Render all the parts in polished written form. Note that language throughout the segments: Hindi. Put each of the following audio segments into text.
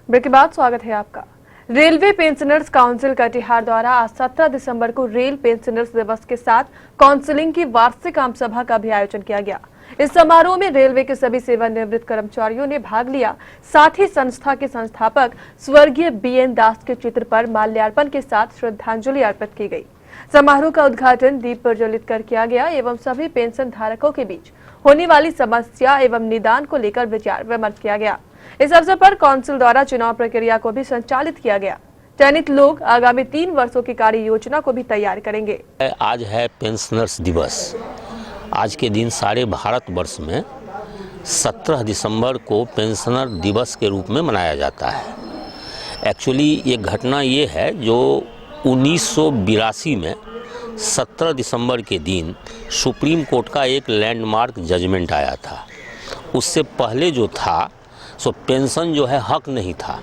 ब्रेक के बाद स्वागत है आपका। रेलवे पेंशनर्स काउंसिल कटिहार द्वारा आज 17 दिसंबर को रेल पेंशनर्स दिवस के साथ काउंसिलिंग की वार्षिक आम सभा का भी आयोजन किया गया। इस समारोह में रेलवे के सभी सेवानिवृत्त कर्मचारियों ने भाग लिया। साथ ही संस्था के संस्थापक स्वर्गीय BN दास के चित्र पर माल्यार्पण के साथ श्रद्धांजलि अर्पित की गई। समारोह का उद्घाटन दीप प्रज्वलित कर किया गया एवं सभी पेंशन धारकों के बीच होने वाली समस्या एवं निदान को लेकर विचार विमर्श किया गया। इस अवसर पर काउंसिल द्वारा चुनाव प्रक्रिया को भी संचालित किया गया। चयनित लोग आगामी 3 वर्षों की कार्य योजना को भी तैयार करेंगे। आज है पेंशनर्स दिवस। आज के दिन सारे भारतवर्ष में 17 दिसंबर को पेंशनर दिवस के रूप में मनाया जाता है। एक्चुअली ये घटना ये है जो 1982 में 17 दिसंबर के दिन सुप्रीम कोर्ट का एक लैंडमार्क जजमेंट आया था। उससे पहले जो था सो पेंशन जो है हक नहीं था,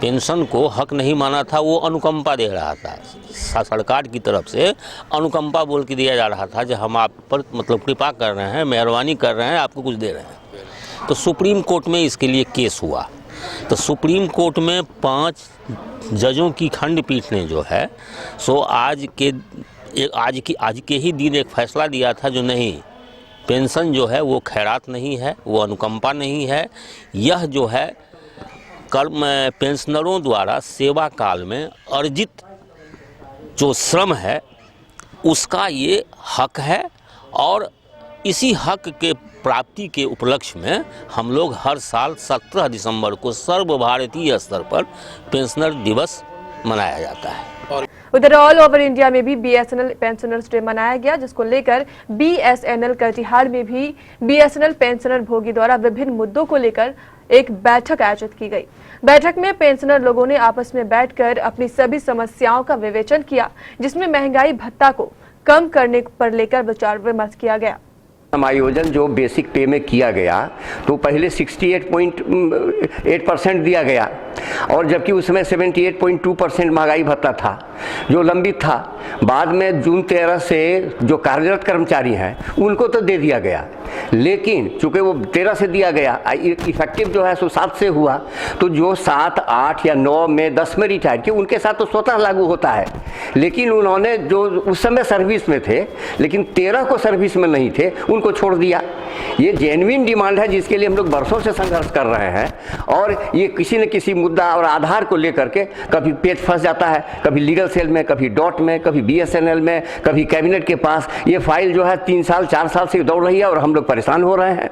पेंशन को हक नहीं माना था, वो अनुकंपा दे रहा था। सरकार की तरफ से अनुकंपा बोल के दिया जा रहा था कि हम आप पर मतलब कृपा कर रहे हैं, मेहरबानी कर रहे हैं, आपको कुछ दे रहे हैं। तो सुप्रीम कोर्ट में इसके लिए केस हुआ। तो सुप्रीम कोर्ट में 5 जजों की खंडपीठ ने जो है सो आज के ही दिन एक फैसला दिया था जो नहीं, पेंशन जो है वो खैरात नहीं है, वो अनुकंपा नहीं है। यह जो है कर्म पेंशनरों द्वारा सेवा काल में अर्जित जो श्रम है उसका ये हक है और इसी हक के प्राप्ति के उपलक्ष्य में हम लोग हर साल 17 दिसंबर को सर्वभारतीय स्तर पर पेंशनर दिवस मनाया जाता है। उधर ऑल ओवर इंडिया में भी BSNL पेंशनर्स डे मनाया गया, जिसको लेकर BSNL कटिहार में भी BSNL पेंशनर भोगी द्वारा विभिन्न मुद्दों को लेकर एक बैठक आयोजित की गई। बैठक में पेंशनर लोगों ने आपस में बैठकर अपनी सभी समस्याओं का विवेचन किया, जिसमें महंगाई भत्ता को कम करने पर लेकर विचार विमर्श किया गया। समायोजन जो बेसिक पे में किया गया तो पहले 68.8% दिया गया और जबकि उसमें 78.2% महंगाई भत्ता था जो लंबित था। बाद में जून 13 से जो कार्यरत कर्मचारी हैं उनको तो दे दिया गया, लेकिन चूंकि वो 13 से दिया गया, इफेक्टिव जो है सो 7 से हुआ, तो जो 7, 8 या 9 में 10 में रिटायर किए उनके साथ तो स्वतः लागू होता है। लेकिन उन्होंने जो उस समय सर्विस में थे लेकिन 13 को सर्विस में नहीं थे उनको छोड़ दिया। ये जेन्युइन डिमांड है जिसके लिए हम लोग बरसों से संघर्ष कर रहे हैं और ये किसी न किसी मुद्दा और आधार को लेकर के कभी पेच फंस जाता है, कभी लीगल सेल में, कभी डॉट में, कभी BSNL में, कभी कैबिनेट के पास। ये फाइल जो है 3 साल 4 साल से दौड़ रही है और हम लोग परेशान हो रहे हैं।